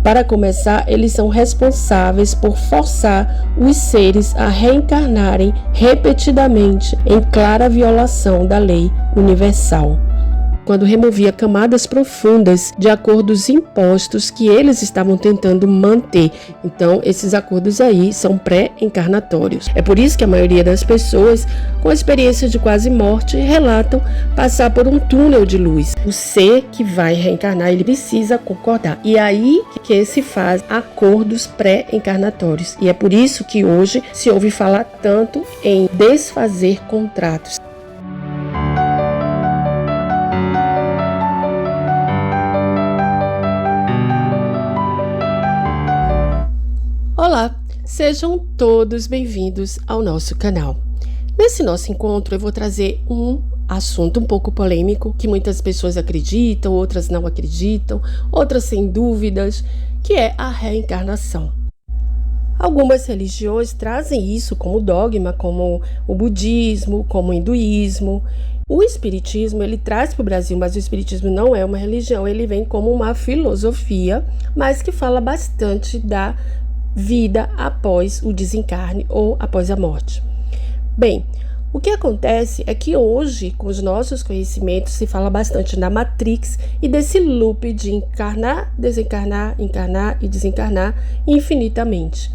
Para começar, eles são responsáveis por forçar os seres a reencarnarem repetidamente em clara violação da lei universal, quando removia camadas profundas de acordos impostos que eles estavam tentando manter. Então, esses acordos aí são pré-encarnatórios. É por isso que a maioria das pessoas com experiência de quase morte relatam passar por um túnel de luz. O ser que vai reencarnar, ele precisa concordar. E aí que se faz acordos pré-encarnatórios. E é por isso que hoje se ouve falar tanto em desfazer contratos. Olá, sejam todos bem-vindos ao nosso canal. Nesse nosso encontro eu vou trazer um assunto um pouco polêmico que muitas pessoas acreditam, outras não acreditam, outras têm dúvidas, que é a reencarnação. Algumas religiões trazem isso como dogma, como o budismo, como o hinduísmo. O espiritismo, ele traz para o Brasil, mas o espiritismo não é uma religião, ele vem como uma filosofia, mas que fala bastante da vida após o desencarne ou após a morte. Bem, o que acontece é que hoje, com os nossos conhecimentos, se fala bastante da Matrix e desse loop de encarnar, desencarnar, encarnar e desencarnar infinitamente.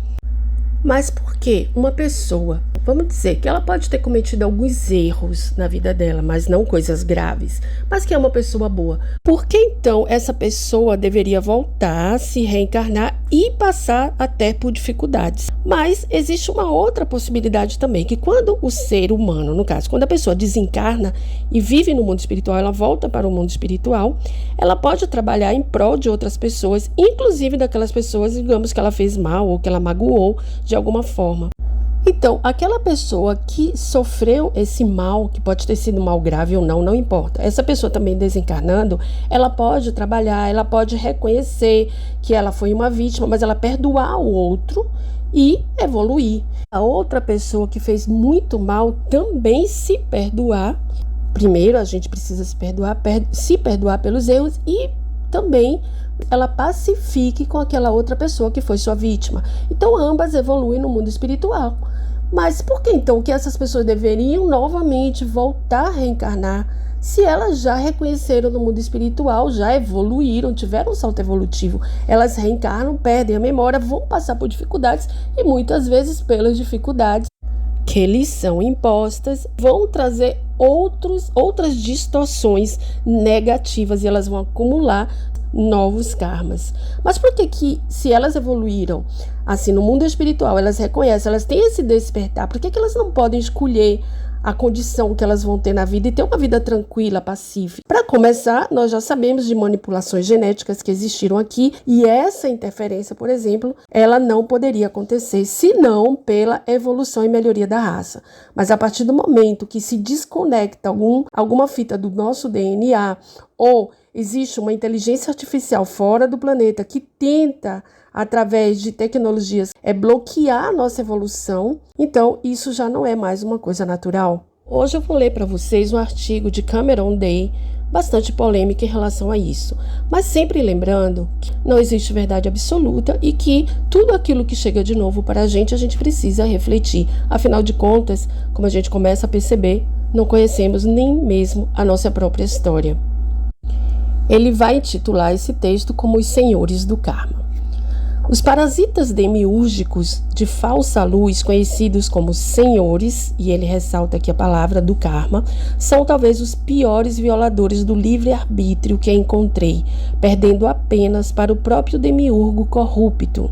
Mas por que uma pessoa, vamos dizer que ela pode ter cometido alguns erros na vida dela, mas não coisas graves, mas que é uma pessoa boa, por que então essa pessoa deveria voltar, se reencarnar e passar até por dificuldades? Mas existe uma outra possibilidade também, que quando o ser humano, no caso, quando a pessoa desencarna e vive no mundo espiritual, ela volta para o mundo espiritual, ela pode trabalhar em prol de outras pessoas, inclusive daquelas pessoas, digamos, que ela fez mal ou que ela magoou de alguma forma. Então, aquela pessoa que sofreu esse mal, que pode ter sido mal grave ou não, não importa. Essa pessoa também desencarnando, ela pode trabalhar, ela pode reconhecer que ela foi uma vítima, mas ela perdoar o outro e evoluir. A outra pessoa que fez muito mal também se perdoar. Primeiro, a gente precisa se perdoar pelos erros e também ela pacifique com aquela outra pessoa que foi sua vítima. Então, ambas evoluem no mundo espiritual. Mas por que então que essas pessoas deveriam novamente voltar a reencarnar se elas já reconheceram no mundo espiritual, já evoluíram, tiveram um salto evolutivo? Elas reencarnam, perdem a memória, vão passar por dificuldades e muitas vezes pelas dificuldades que lhes são impostas, vão trazer outras distorções negativas e elas vão acumular novos karmas. Mas por que se elas evoluíram assim no mundo espiritual, elas reconhecem, elas têm esse despertar, por que elas não podem escolher a condição que elas vão ter na vida e ter uma vida tranquila, pacífica? Para começar, nós já sabemos de manipulações genéticas que existiram aqui e essa interferência, por exemplo, ela não poderia acontecer senão pela evolução e melhoria da raça. Mas a partir do momento que se desconecta alguma fita do nosso DNA ou existe uma inteligência artificial fora do planeta que tenta, através de tecnologias, bloquear a nossa evolução, então isso já não é mais uma coisa natural. Hoje eu vou ler para vocês um artigo de Cameron Day, bastante polêmico em relação a isso, mas sempre lembrando que não existe verdade absoluta e que tudo aquilo que chega de novo para a gente precisa refletir. Afinal de contas, como a gente começa a perceber, não conhecemos nem mesmo a nossa própria história. Ele vai intitular esse texto como Os Senhores do Karma. Os parasitas demiúrgicos de falsa luz, conhecidos como senhores, e ele ressalta aqui a palavra do karma, são talvez os piores violadores do livre-arbítrio que encontrei, perdendo apenas para o próprio demiurgo corrupto.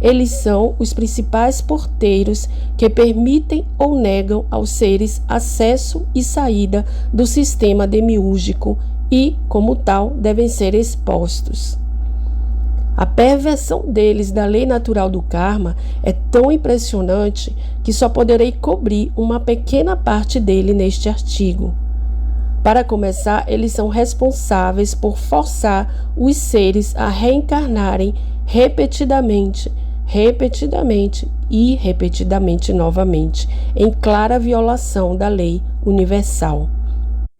Eles são os principais porteiros que permitem ou negam aos seres acesso e saída do sistema demiúrgico e, como tal, devem ser expostos. A perversão deles da lei natural do karma é tão impressionante que só poderei cobrir uma pequena parte dele neste artigo. Para começar, eles são responsáveis por forçar os seres a reencarnarem repetidamente e repetidamente novamente, em clara violação da lei universal.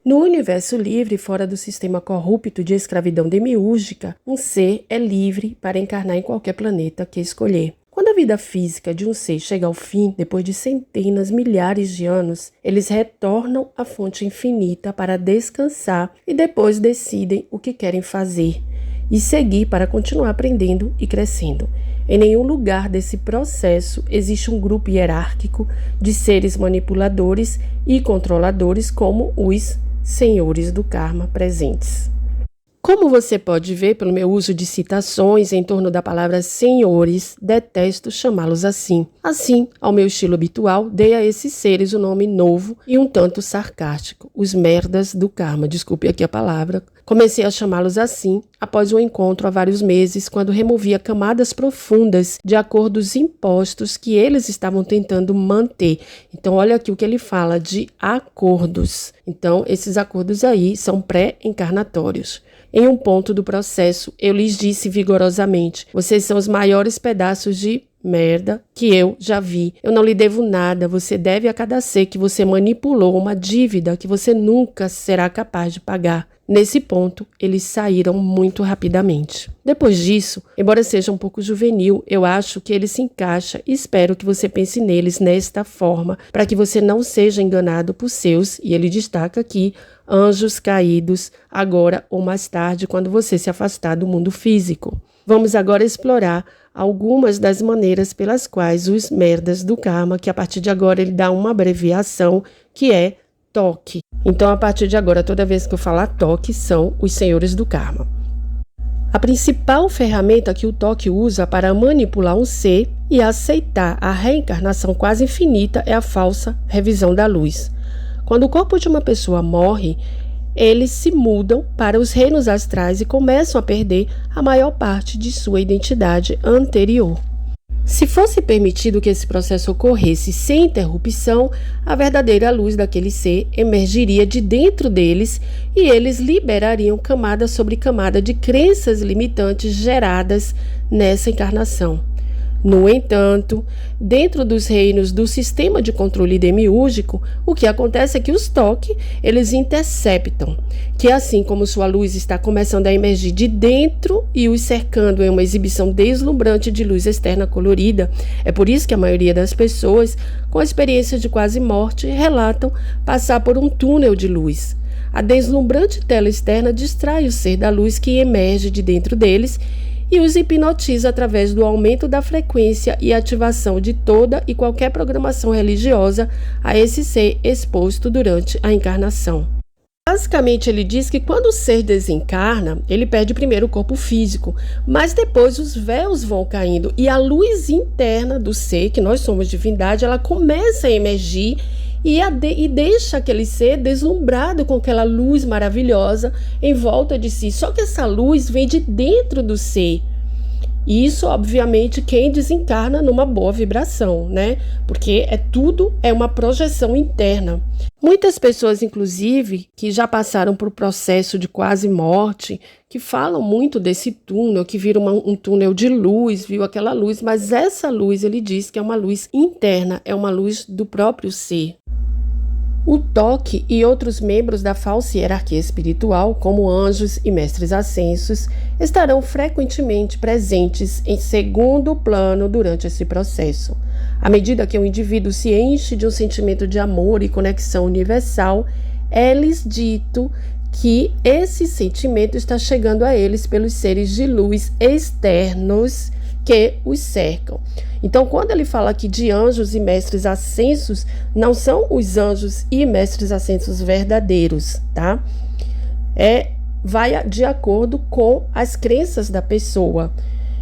No universo livre, fora do sistema corrupto de escravidão demiúrgica, um ser é livre para encarnar em qualquer planeta que escolher. Quando a vida física de um ser chega ao fim, depois de centenas, milhares de anos, eles retornam à fonte infinita para descansar e depois decidem o que querem fazer e seguir para continuar aprendendo e crescendo. Em nenhum lugar desse processo existe um grupo hierárquico de seres manipuladores e controladores como os senhores do karma presentes. Como você pode ver pelo meu uso de citações em torno da palavra senhores, detesto chamá-los assim. Assim, ao meu estilo habitual, dei a esses seres o nome novo e um tanto sarcástico, os merdas do karma, desculpe aqui a palavra. Comecei a chamá-los assim após um encontro há vários meses, quando removia camadas profundas de acordos impostos que eles estavam tentando manter. Então, olha aqui o que ele fala de acordos. Então, esses acordos aí são pré-encarnatórios. Em um ponto do processo, eu lhes disse vigorosamente: vocês são os maiores pedaços de merda que eu já vi. Eu não lhe devo nada. Você deve a cada ser que você manipulou uma dívida que você nunca será capaz de pagar. Nesse ponto, eles saíram muito rapidamente. Depois disso, embora seja um pouco juvenil, eu acho que ele se encaixa e espero que você pense neles nesta forma, para que você não seja enganado por seus, e ele destaca aqui, anjos caídos, agora ou mais tarde, quando você se afastar do mundo físico. Vamos agora explorar algumas das maneiras pelas quais os merdas do karma, que a partir de agora ele dá uma abreviação, que é toque. Então, a partir de agora, toda vez que eu falar toque, são os senhores do karma. A principal ferramenta que o toque usa para manipular um ser e aceitar a reencarnação quase infinita é a falsa revisão da luz. Quando o corpo de uma pessoa morre, eles se mudam para os reinos astrais e começam a perder a maior parte de sua identidade anterior. Se fosse permitido que esse processo ocorresse sem interrupção, a verdadeira luz daquele ser emergiria de dentro deles e eles liberariam camada sobre camada de crenças limitantes geradas nessa encarnação. No entanto, dentro dos reinos do sistema de controle demiúrgico, o que acontece é que os toque, eles interceptam, que assim como sua luz está começando a emergir de dentro e os cercando em uma exibição deslumbrante de luz externa colorida, é por isso que a maioria das pessoas com experiência de quase morte relatam passar por um túnel de luz. A deslumbrante tela externa distrai o ser da luz que emerge de dentro deles e os hipnotiza através do aumento da frequência e ativação de toda e qualquer programação religiosa a esse ser exposto durante a encarnação. Basicamente, ele diz que quando o ser desencarna, ele perde primeiro o corpo físico, mas depois os véus vão caindo e a luz interna do ser, que nós somos divindade, ela começa a emergir e deixa aquele ser deslumbrado com aquela luz maravilhosa em volta de si. Só que essa luz vem de dentro do ser. Isso, obviamente, quem desencarna numa boa vibração, né? Porque tudo é uma projeção interna. Muitas pessoas, inclusive, que já passaram por processo de quase morte, que falam muito desse túnel, que vira um túnel de luz, viu aquela luz, mas essa luz, ele diz que é uma luz interna, é uma luz do próprio ser. O toque e outros membros da falsa hierarquia espiritual, como anjos e mestres ascensos, estarão frequentemente presentes em segundo plano durante esse processo. À medida que o indivíduo se enche de um sentimento de amor e conexão universal, é-lhes dito que esse sentimento está chegando a eles pelos seres de luz externos que os cercam. Então, quando ele fala aqui de anjos e mestres ascensos, não são os anjos e mestres ascensos verdadeiros, tá? Vai de acordo com as crenças da pessoa.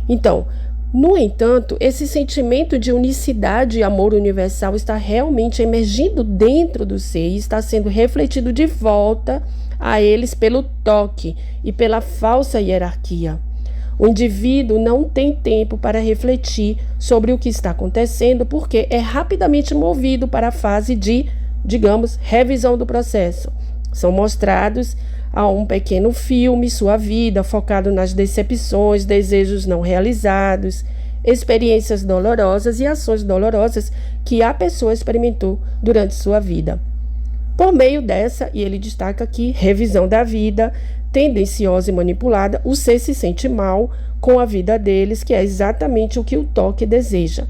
Então, no entanto, esse sentimento de unicidade e amor universal está realmente emergindo dentro do ser e está sendo refletido de volta a eles pelo toque e pela falsa hierarquia. O indivíduo não tem tempo para refletir sobre o que está acontecendo porque é rapidamente movido para a fase de, digamos, revisão do processo. São mostrados a um pequeno filme sua vida, focado nas decepções, desejos não realizados, experiências dolorosas e ações dolorosas que a pessoa experimentou durante sua vida. Por meio dessa, e ele destaca aqui, revisão da vida, tendenciosa e manipulada, o ser se sente mal com a vida deles, que é exatamente o que o toque deseja.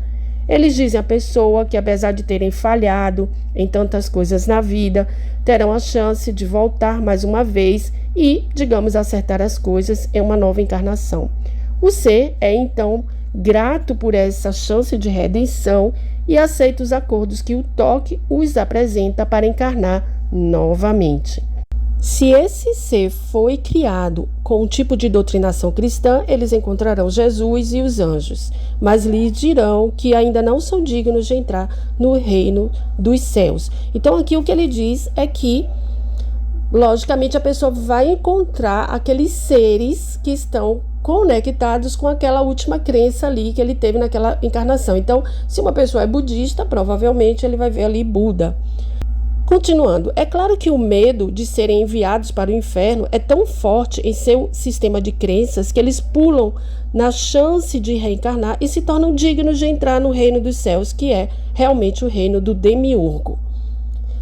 Eles dizem à pessoa que, apesar de terem falhado em tantas coisas na vida, terão a chance de voltar mais uma vez e, digamos, acertar as coisas em uma nova encarnação. O ser é, então, grato por essa chance de redenção e aceita os acordos que o toque os apresenta para encarnar novamente. Se esse ser foi criado com um tipo de doutrinação cristã, eles encontrarão Jesus e os anjos, mas lhes dirão que ainda não são dignos de entrar no reino dos céus. Então aqui o que ele diz é que, logicamente, a pessoa vai encontrar aqueles seres que estão conectados com aquela última crença ali que ele teve naquela encarnação. Então, se uma pessoa é budista, provavelmente ele vai ver ali Buda. Continuando, é claro que o medo de serem enviados para o inferno é tão forte em seu sistema de crenças que eles pulam na chance de reencarnar e se tornam dignos de entrar no reino dos céus, que é realmente o reino do demiurgo.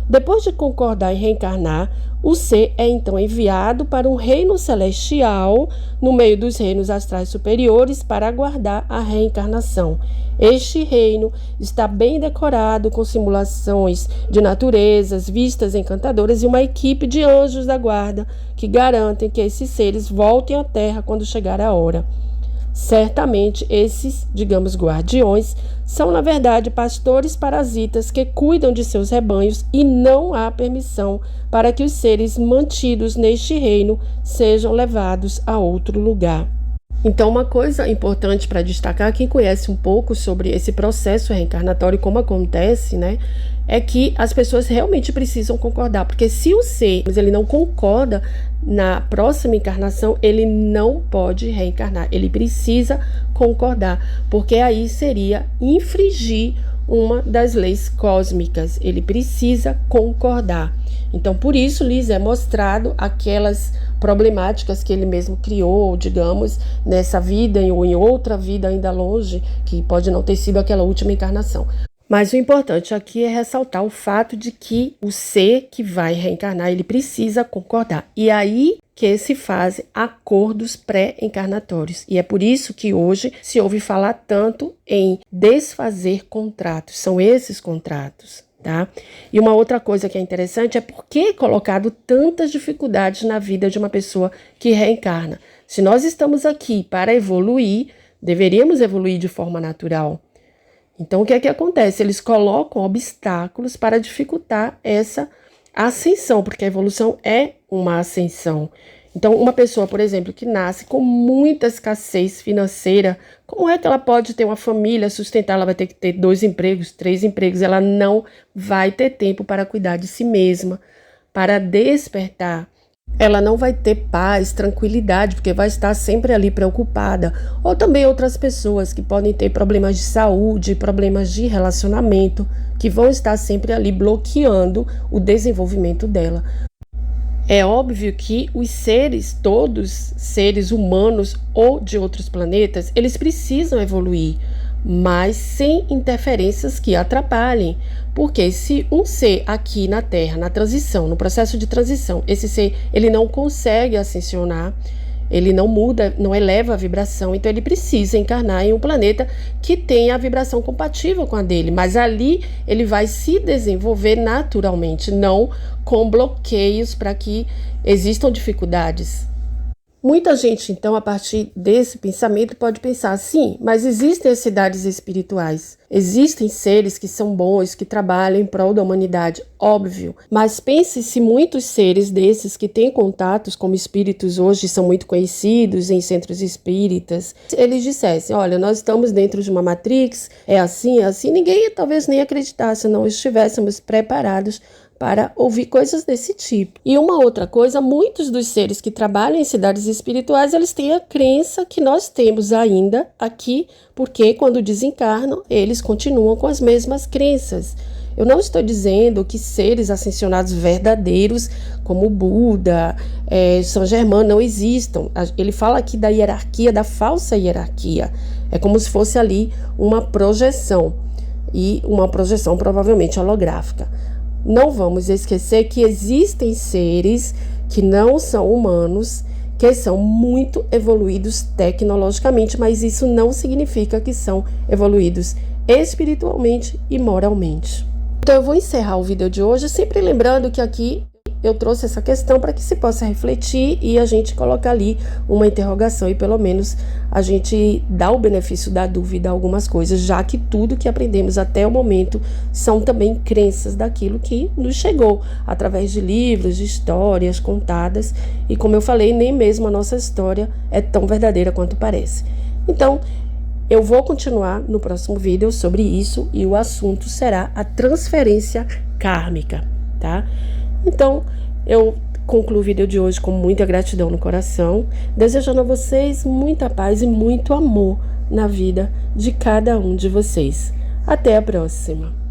Depois de concordar em reencarnar, o ser é então enviado para um reino celestial, no meio dos reinos astrais superiores, para aguardar a reencarnação. Este reino está bem decorado com simulações de naturezas, vistas encantadoras e uma equipe de anjos da guarda que garantem que esses seres voltem à Terra quando chegar a hora. Certamente, esses, digamos, guardiões, são, na verdade, pastores parasitas que cuidam de seus rebanhos e não há permissão para que os seres mantidos neste reino sejam levados a outro lugar. Então, uma coisa importante para destacar, quem conhece um pouco sobre esse processo reencarnatório e como acontece, né, é que as pessoas realmente precisam concordar, porque se o ser ele não concorda na próxima encarnação, ele não pode reencarnar, ele precisa concordar, porque aí seria infringir uma das leis cósmicas, ele precisa concordar. Então, por isso, lhes é mostrado aquelas problemáticas que ele mesmo criou, digamos, nessa vida ou em outra vida ainda longe, que pode não ter sido aquela última encarnação. Mas o importante aqui é ressaltar o fato de que o ser que vai reencarnar, ele precisa concordar. E aí que se fazem acordos pré-encarnatórios. E é por isso que hoje se ouve falar tanto em desfazer contratos. São esses contratos. Tá? E uma outra coisa que é interessante é por que é colocado tantas dificuldades na vida de uma pessoa que reencarna. Se nós estamos aqui para evoluir, deveríamos evoluir de forma natural. Então, o que é que acontece? Eles colocam obstáculos para dificultar essa ascensão, porque a evolução é uma ascensão. Então, uma pessoa, por exemplo, que nasce com muita escassez financeira, como é que ela pode ter uma família, sustentar? Ela vai ter que ter 2 empregos, 3 empregos, ela não vai ter tempo para cuidar de si mesma, para despertar. Ela não vai ter paz, tranquilidade, porque vai estar sempre ali preocupada. Ou também outras pessoas que podem ter problemas de saúde, problemas de relacionamento, que vão estar sempre ali bloqueando o desenvolvimento dela. É óbvio que os seres, todos seres humanos ou de outros planetas, eles precisam evoluir, mas sem interferências que atrapalhem. Porque se um ser aqui na Terra, na transição, no processo de transição, esse ser ele não consegue ascensionar, ele não muda, não eleva a vibração, então ele precisa encarnar em um planeta que tenha a vibração compatível com a dele, mas ali ele vai se desenvolver naturalmente, não com bloqueios para que existam dificuldades. Muita gente, então, a partir desse pensamento, pode pensar, sim, mas existem as cidades espirituais, existem seres que são bons, que trabalham em prol da humanidade, óbvio, mas pense se muitos seres desses que têm contatos como espíritos hoje são muito conhecidos em centros espíritas, eles dissessem, olha, nós estamos dentro de uma matrix, é assim, ninguém talvez nem acreditasse, se não estivéssemos preparados para ouvir coisas desse tipo. E uma outra coisa, muitos dos seres que trabalham em cidades espirituais, eles têm a crença que nós temos ainda aqui, porque quando desencarnam, eles continuam com as mesmas crenças. Eu não estou dizendo que seres ascensionados verdadeiros, como Buda, São Germain, não existam. Ele fala aqui da hierarquia, da falsa hierarquia. É como se fosse ali uma projeção, e uma projeção provavelmente holográfica. não vamos esquecer que existem seres que não são humanos, que são muito evoluídos tecnologicamente, mas isso não significa que são evoluídos espiritualmente e moralmente. Então eu vou encerrar o vídeo de hoje, sempre lembrando que aqui eu trouxe essa questão para que se possa refletir e a gente colocar ali uma interrogação e pelo menos a gente dá o benefício da dúvida a algumas coisas, já que tudo que aprendemos até o momento são também crenças daquilo que nos chegou através de livros, de histórias contadas e, como eu falei, nem mesmo a nossa história é tão verdadeira quanto parece. Então, eu vou continuar no próximo vídeo sobre isso e o assunto será a transferência kármica, tá? Então, eu concluo o vídeo de hoje com muita gratidão no coração, desejando a vocês muita paz e muito amor na vida de cada um de vocês. Até a próxima!